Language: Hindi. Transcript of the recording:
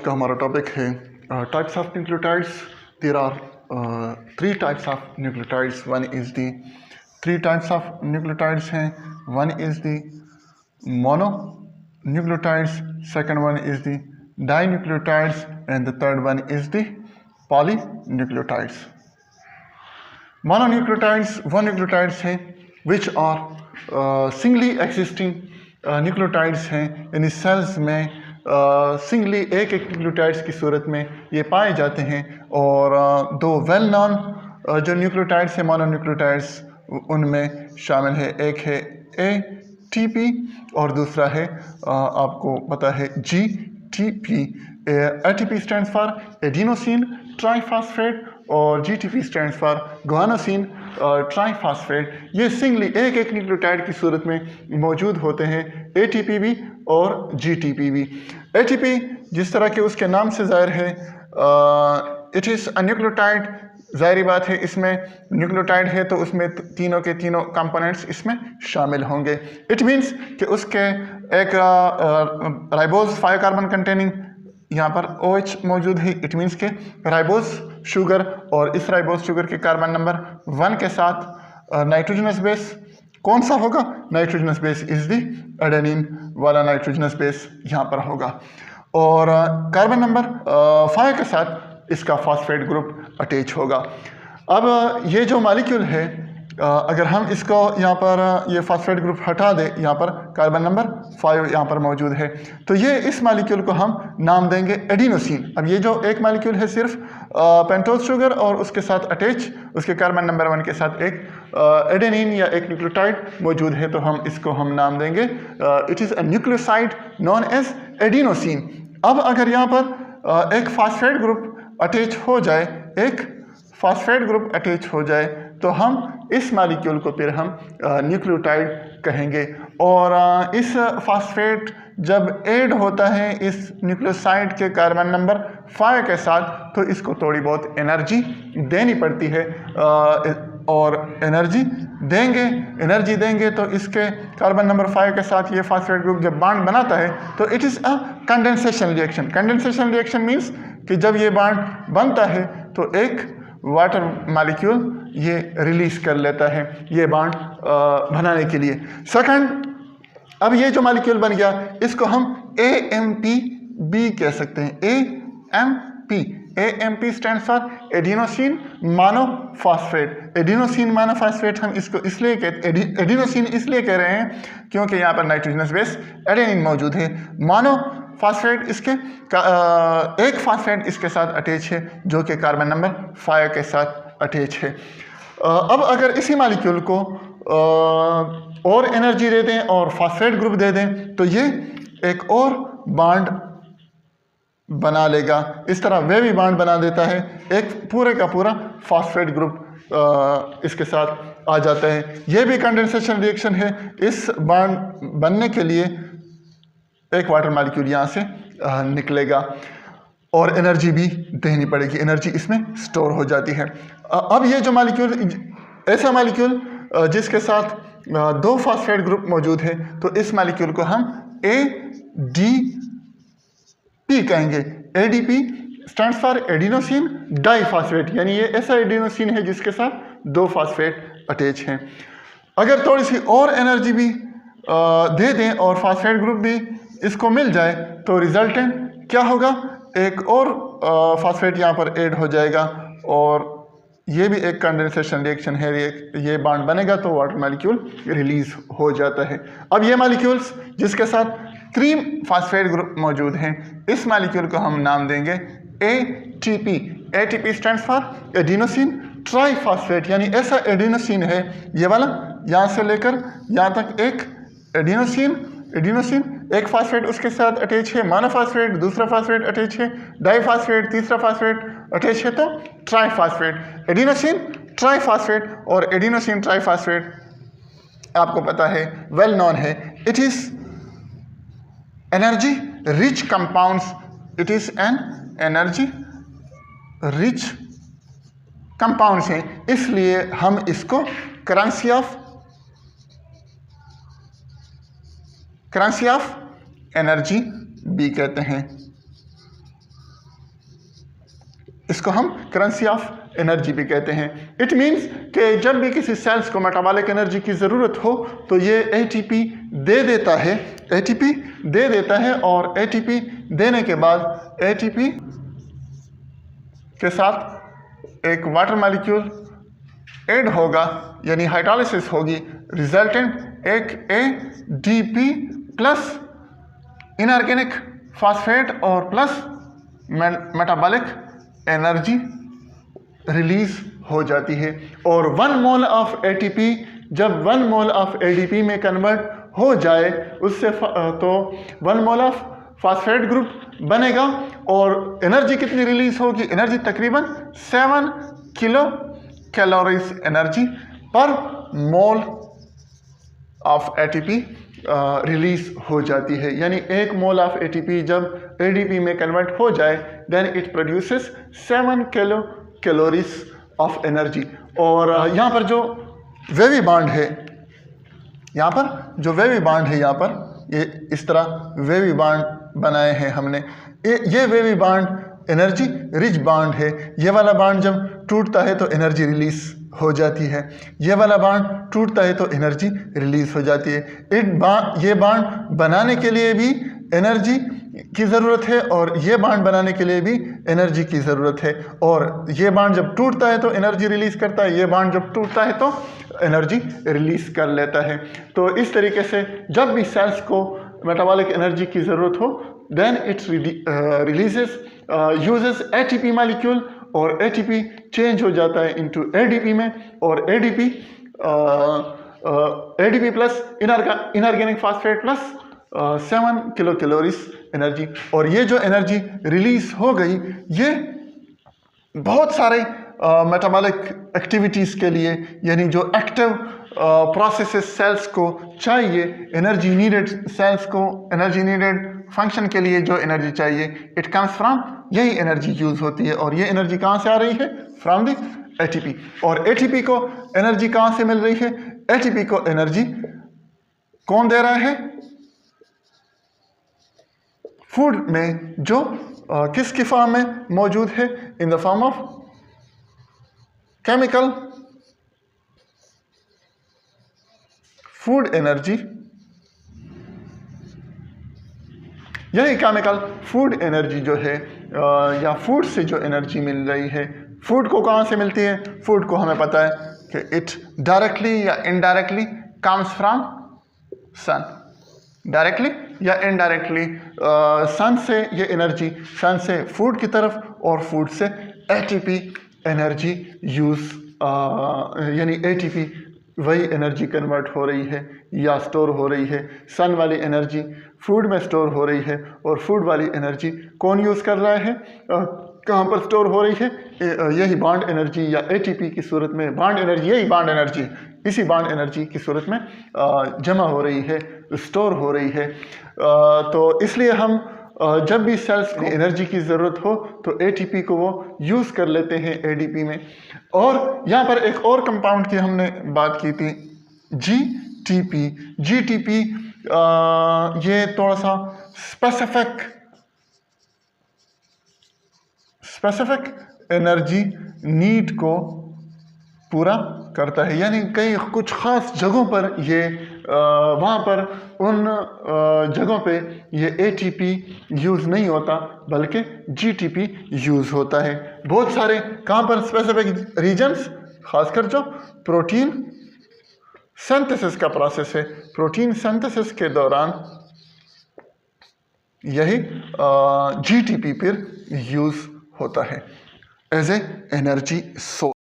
का हमारा टॉपिक है types of nucleotides. There are 3 types of nucleotides. One is the 3 types of nucleotides हैं। One is the mono nucleotides, second one is the dinucleotides and the third one is the polynucleotides. Mononucleotides वो न्यूक्लियोटाइड्स हैं which are singly existing nucleotides हैं, यानी सेल्स में सिंगली एक न्यूक्लियोटाइड्स की सूरत में ये पाए जाते हैं। और दो वेल नॉन जो न्यूक्लियोटाइड्स हैं मोनोन्यूक्लियोटाइड्स उनमें शामिल है, एक है ATP और दूसरा है आपको पता है GTP। ATP stands for adenosine triphosphate और GTP stands for guanosine triphosphate. ये सिंगली एक न्यूक्लियोटाइड की सूरत में मौजूद होते हैं, ATP भी और GTP भी। ATP जिस तरह के उसके नाम से ज़ाहिर है, इट इज़ अ न्यूक्लियोटाइड। ज़ाहिरी बात है इसमें न्यूक्लियोटाइड है तो उसमें तीनों के तीनों कंपोनेंट्स इसमें शामिल होंगे। इट मीन्स कि उसके एक राइबोज 5 कार्बन कंटेनिंग यहाँ पर OH मौजूद है। इट मीन्स के राइबोज शुगर, और इस राइबोज शुगर के कार्बन नंबर 1 के साथ नाइट्रोजनस बेस कौन सा होगा? Nitrogenous base is the adenine वाला नाइट्रोजनस बेस यहाँ पर होगा। और कार्बन नंबर 5 के साथ इसका फॉस्फेट ग्रुप अटैच होगा। अब ये जो मॉलिक्यूल है, अगर हम इसको यहाँ पर ये फॉस्फेट ग्रुप हटा दें, यहाँ पर कार्बन नंबर 5 यहाँ पर मौजूद है, तो ये इस मॉलिक्यूल को हम नाम देंगे एडिनोसिन। अब ये जो एक मॉलिक्यूल है सिर्फ पेंटोज शुगर और उसके साथ अटैच उसके कार्बन नंबर 1 के साथ एक एडेनिन या एक न्यूक्लियोटाइड मौजूद है, तो हम इसको हम नाम देंगे it is a nucleoside known as adenosine. अब अगर यहाँ पर एक फॉस्फेट ग्रुप अटैच हो जाए, एक फॉस्फेट ग्रुप अटैच हो जाए, तो हम इस मॉलिक्यूल को फिर हम न्यूक्लियोटाइड कहेंगे। और इस फॉस्फेट जब ऐड होता है इस न्यूक्लियोसाइड के कार्बन नंबर 5 के साथ, तो इसको थोड़ी बहुत एनर्जी देनी पड़ती है। और एनर्जी देंगे तो इसके कार्बन नंबर 5 के साथ ये फॉस्फेट ग्रुप जब बॉन्ड बनाता है तो it is a condensation reaction. Condensation reaction means कि जब ये बॉन्ड बनता है तो एक वाटर मॉलिक्यूल ये रिलीज कर लेता है ये बॉन्ड बनाने के लिए। सेकंड, अब ये जो मॉलिक्यूल बन गया इसको हम AMP कह सकते हैं। AMP stands for adenosine monophosphate. Adenosine monophosphate हम इसको इसलिए एडिनोसिन इसलिए कह रहे हैं क्योंकि यहाँ पर नाइट्रोजनस बेस एडेनिन मौजूद है। मोनोफॉस्फेट इसके एक फॉस्फेट इसके साथ अटैच है जो कि कार्बन नंबर 5 के साथ अटैच है। अब अगर इसी मॉलिक्यूल को और एनर्जी दे दें और फॉस्फेट ग्रुप दे दें तो ये एक और बॉन्ड बना लेगा। इस तरह वे भी बॉन्ड बना देता है, एक पूरे का पूरा फॉस्फेट ग्रुप इसके साथ आ जाता है। यह भी कंडेंसेशन रिएक्शन है। इस बॉन्ड बनने के लिए एक वाटर मॉलिक्यूल यहाँ से निकलेगा और एनर्जी भी देनी पड़ेगी, एनर्जी इसमें स्टोर हो जाती है। अब ये जो मॉलिक्यूल, ऐसा मॉलिक्यूल जिसके साथ 2 फॉस्फेट ग्रुप मौजूद है, तो इस मॉलिक्यूल को हम ADP कहेंगे। ADP stands for adenosine diphosphate, यानी ये ऐसा एडिनोसिन है जिसके साथ 2 फॉस्फेट अटैच हैं। अगर थोड़ी सी और एनर्जी भी दे दें और फॉस्फेट ग्रुप भी इसको मिल जाए तो रिजल्टेंट क्या होगा? एक और फॉस्फेट यहाँ पर ऐड हो जाएगा और ये भी एक कंडेंसेशन रिएक्शन है। ये बॉन्ड बनेगा तो वाटर मॉलिक्यूल रिलीज हो जाता है। अब ये मॉलिक्यूल्स जिसके साथ 3 फॉस्फेट ग्रुप मौजूद हैं, इस मॉलिक्यूल को हम नाम देंगे ATP। ATP stands for adenosine triphosphate, यानी ऐसा एडिनोसिन है ये वाला, यहाँ से लेकर यहाँ तक एक एडिनोसिन एक फॉस्फेट उसके साथ अटैच है, मोनोफॉस्फेट दूसरा फॉस्फेट अटैच है, डाइफॉस्फेट तीसरा फॉस्फेट अटैच है, तो ट्राइफॉस्फेट। एडिनोसिन ट्राइफॉस्फेट और एडिनोसिन ट्राइफॉस्फेट आपको पता है, वेल नॉन है। It is energy rich compounds, it is an energy rich compounds हैं, इसलिए हम इसको करेंसी ऑफ एनर्जी भी कहते हैं। इसको हम करेंसी ऑफ एनर्जी भी कहते हैं। इट मीन्स कि जब भी किसी सेल्स को मेटाबॉलिक एनर्जी की ज़रूरत हो तो ये एटीपी दे देता है, एटीपी दे देता है, और एटीपी देने के बाद एटीपी के साथ एक वाटर मॉलिक्यूल ऐड होगा, यानी हाइड्रोलिसिस होगी, रिजल्टेंट एक एडीपी प्लस इनऑर्गेनिक फॉस्फेट और प्लस मेटाबॉलिक एनर्जी रिलीज हो जाती है। और 1 मोल ऑफ एटीपी जब 1 मोल ऑफ एडीपी में कन्वर्ट हो जाए उससे तो 1 मोल ऑफ फॉस्फेट ग्रुप बनेगा, और एनर्जी कितनी रिलीज होगी? एनर्जी तकरीबन 7 किलो कैलोरीज एनर्जी पर मोल ऑफ एटीपी रिलीज हो जाती है। यानी 1 मोल ऑफ एटीपी जब एडीपी में कन्वर्ट हो जाए then it produces 7 kilo calories of energy. और यहाँ पर जो वेवी बॉन्ड है, यहाँ पर जो वेवी बॉन्ड है, यहाँ पर ये इस तरह वेवी बॉन्ड बनाए हैं हमने। ये wavy bond energy rich bond है। ये वाला बॉन्ड जब टूटता है तो एनर्जी रिलीज हो जाती है, ये वाला बॉन्ड टूटता है तो एनर्जी रिलीज हो जाती है। ये बॉन्ड बनाने के लिए भी एनर्जी की ज़रूरत है और ये बॉन्ड बनाने के लिए भी एनर्जी की ज़रूरत है। और ये बॉन्ड जब टूटता है तो एनर्जी रिलीज करता है, ये बॉन्ड जब टूटता है तो एनर्जी रिलीज कर लेता है। तो इस तरीके से जब भी सेल्स को मेटाबॉलिक एनर्जी की ज़रूरत हो then it's releases uses ATP molecule, और एटीपी चेंज हो जाता है इनटू एडीपी में, और ADP plus inorganic phosphate plus 7 kilo calories energy. और ये जो एनर्जी रिलीज हो गई ये बहुत सारे मेटाबॉलिक एक्टिविटीज़ के लिए, यानी जो एक्टिव प्रोसेसेस सेल्स को चाहिए, एनर्जी नीडेड सेल्स को एनर्जी नीडेड फंक्शन के लिए जो एनर्जी चाहिए, इट कम्स फ्रॉम, यही एनर्जी यूज होती है। और ये एनर्जी कहाँ से आ रही है? From the ATP. और एटीपी को एनर्जी कहाँ से मिल रही है? एटीपी को एनर्जी कौन दे रहा है? फूड में, जो किसकी फॉर्म में मौजूद है? In the form of chemical food energy. यही केमिकल फूड एनर्जी जो है या फूड से जो एनर्जी मिल रही है, फूड को कहाँ से मिलती है? फूड को हमें पता है कि इट डायरेक्टली या indirectly comes from sun. Directly या इनडायरेक्टली सन से ये एनर्जी, सन से फूड की तरफ और फूड से एटीपी एनर्जी यूज़, यानी एटीपी वही एनर्जी कन्वर्ट हो रही है या स्टोर हो रही है। सन वाली एनर्जी फूड में स्टोर हो रही है, और फूड वाली एनर्जी कौन यूज़ कर रहा है? कहाँ पर स्टोर हो रही है? यही बॉन्ड एनर्जी या एटीपी की सूरत में बॉन्ड एनर्जी, यही बॉन्ड एनर्जी इसी बॉन्ड एनर्जी की सूरत में जमा हो रही है, स्टोर हो रही है। तो इसलिए हम जब भी सेल्स को एनर्जी की ज़रूरत हो तो एटीपी को वो यूज़ कर लेते हैं एडीपी में। और यहाँ पर एक और कंपाउंड की हमने बात की थी, जीटीपी। जीटीपी ये थोड़ा सा स्पेसिफिक एनर्जी नीड को पूरा करता है, यानी कई कुछ ख़ास जगहों पर ये वहाँ पर उन जगहों पे ये एटीपी यूज़ नहीं होता बल्कि जीटीपी यूज़ होता है। बहुत सारे कहाँ पर स्पेसिफिक रीजन्स, खासकर जो प्रोटीन सिंथेसिस का प्रोसेस है, प्रोटीन सिंथेसिस के दौरान यही जीटीपी फिर यूज़ होता है एज ए एनर्जी सोर्स।